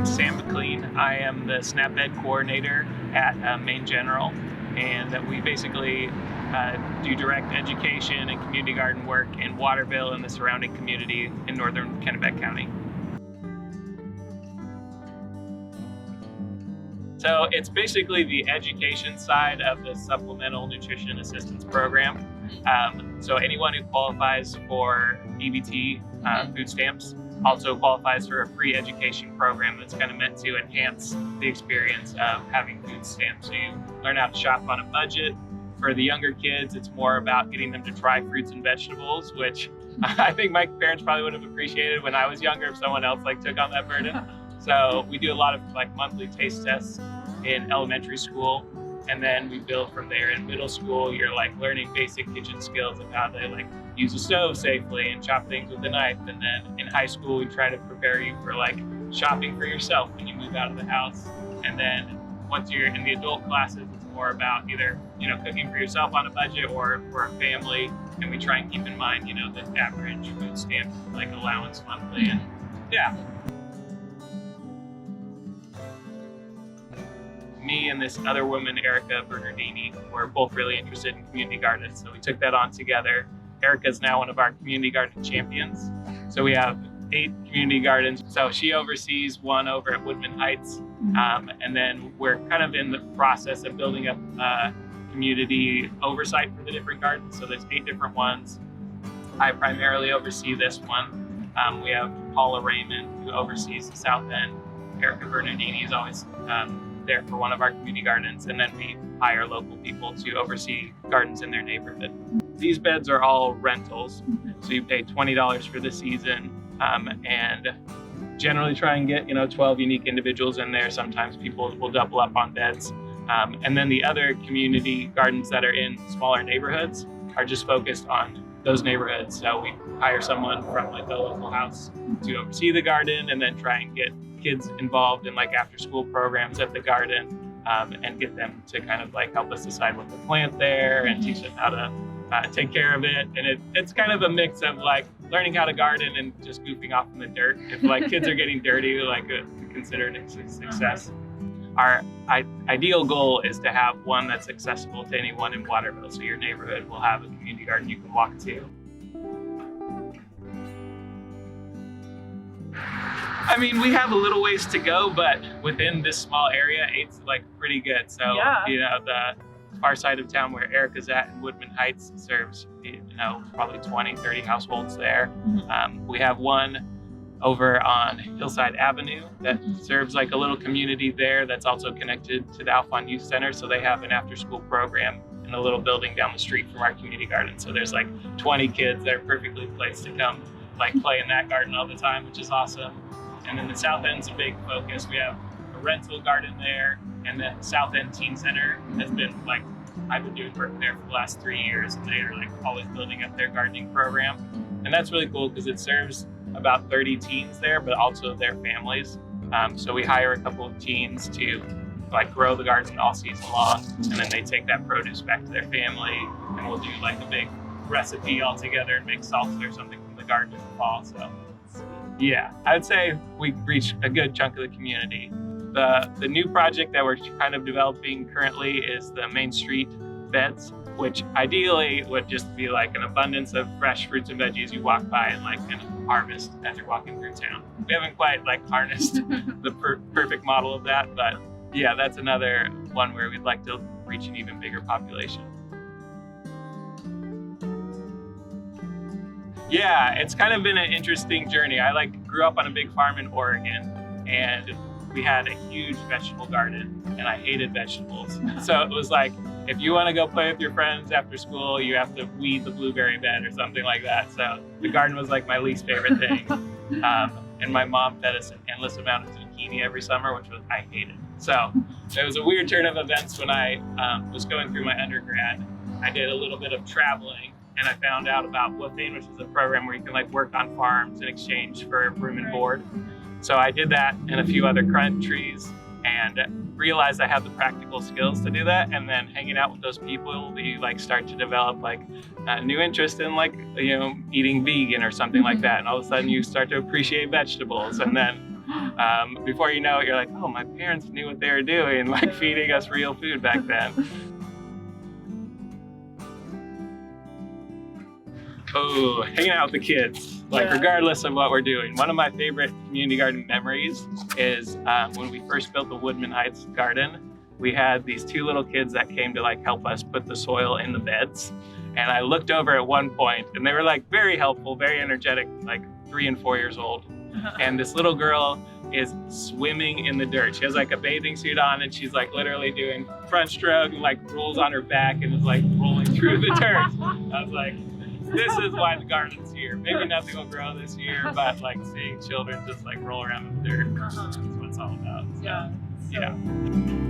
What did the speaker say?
name's Sam McClean. I am the SNAP Ed coordinator at Maine General, and we basically do direct education and community garden work in Waterville and the surrounding community in northern Kennebec County. So it's basically the education side of the Supplemental Nutrition Assistance Program. So anyone who qualifies for EBT food stamps also qualifies for a free education program that's kind of meant to enhance the experience of having food stamps. So you learn how to shop on a budget. For the younger kids, it's more about getting them to try fruits and vegetables, which I think my parents probably would have appreciated when I was younger if someone else took on that burden. So we do a lot of monthly taste tests in elementary school, and then we build from there. In middle school, you're learning basic kitchen skills of how to use a stove safely and chop things with a knife. And then in high school, we try to prepare you for shopping for yourself when you move out of the house. And then once you're in the adult classes, it's more about either cooking for yourself on a budget or for a family. And we try and keep in mind the average food stamp allowance monthly. And yeah. Me and this other woman, Erica Bernardini, were both really interested in community gardens, so we took that on together. Erica's now one of our community garden champions. So we have 8 community gardens. So she oversees one over at Woodman Heights, and then we're kind of in the process of building up community oversight for the different gardens. So there's 8 different ones. I primarily oversee this one. We have Paula Raymond, who oversees the South End. Erica Bernardini is always there for one of our community gardens, and then we hire local people to oversee gardens in their neighborhood. These beds are all rentals, so you pay $20 for the season, and generally try and get 12 unique individuals in there. Sometimes people will double up on beds, and then the other community gardens that are in smaller neighborhoods are just focused on those neighborhoods. So we hire someone from the local house to oversee the garden, and then try and get kids involved in after school programs at the garden, and get them to kind of help us decide what to plant there and teach them how to take care of it. And it's kind of a mix of learning how to garden and just goofing off in the dirt. If kids are getting dirty, consider it a success. Our ideal goal is to have one that's accessible to anyone in Waterville, so your neighborhood will have a community garden you can walk to. I mean, we have a little ways to go, but within this small area, 8's pretty good. So, yeah. The far side of town where Erica's at in Woodman Heights serves, probably 20, 30 households there. We have one over on Hillside Avenue that serves a little community there that's also connected to the Alphon Youth Center. So they have an after-school program in a little building down the street from our community garden. So there's 20 kids that are perfectly placed to come play in that garden all the time, which is awesome. And then the South End's a big focus. We have a rental garden there, and the South End Teen Center has been I've been doing work there for the last 3 years, and they are always building up their gardening program. And that's really cool because it serves about 30 teens there, but also their families. So we hire a couple of teens to grow the garden all season long, and then they take that produce back to their family, and we'll do a big recipe all together and make salsa or something from the garden in the fall. So yeah, I'd say we reached a good chunk of the community. The new project that we're kind of developing currently is the Main Street beds, which ideally would just be an abundance of fresh fruits and veggies you walk by and kind of harvest as you're walking through town. We haven't quite harnessed the perfect model of that, but yeah, that's another one where we'd like to reach an even bigger population. Yeah, it's kind of been an interesting journey. I grew up on a big farm in Oregon, and we had a huge vegetable garden, and I hated vegetables. So it was if you want to go play with your friends after school, you have to weed the blueberry bed or something like that. So the garden was my least favorite thing. And my mom fed us an endless amount of zucchini every summer, which I hated. So it was a weird turn of events when I was going through my undergrad. I did a little bit of traveling, and I found out about Waterville, which is a program where you can work on farms in exchange for room and board. So I did that in a few other countries and realized I had the practical skills to do that. And then hanging out with those people, you start to develop a new interest in eating vegan or something like that. And all of a sudden you start to appreciate vegetables. And then Before you know it, you're like, oh, my parents knew what they were doing, like feeding us real food back then. Oh, hanging out with the kids, like regardless of what we're doing. One of my favorite community garden memories is when we first built the Woodman Heights garden. We had these two little kids that came to like help us put the soil in the beds. And I looked over at one point and they were like very helpful, very energetic, like 3 and 4 years old. And this little girl is swimming in the dirt. She has like a bathing suit on and she's like literally doing front stroke and like rolls on her back and is like rolling through the dirt. I was like, this is why the garden's here. Maybe nothing will grow this year, but like seeing children just like roll around in the dirt, that's what it's all about. So, yeah.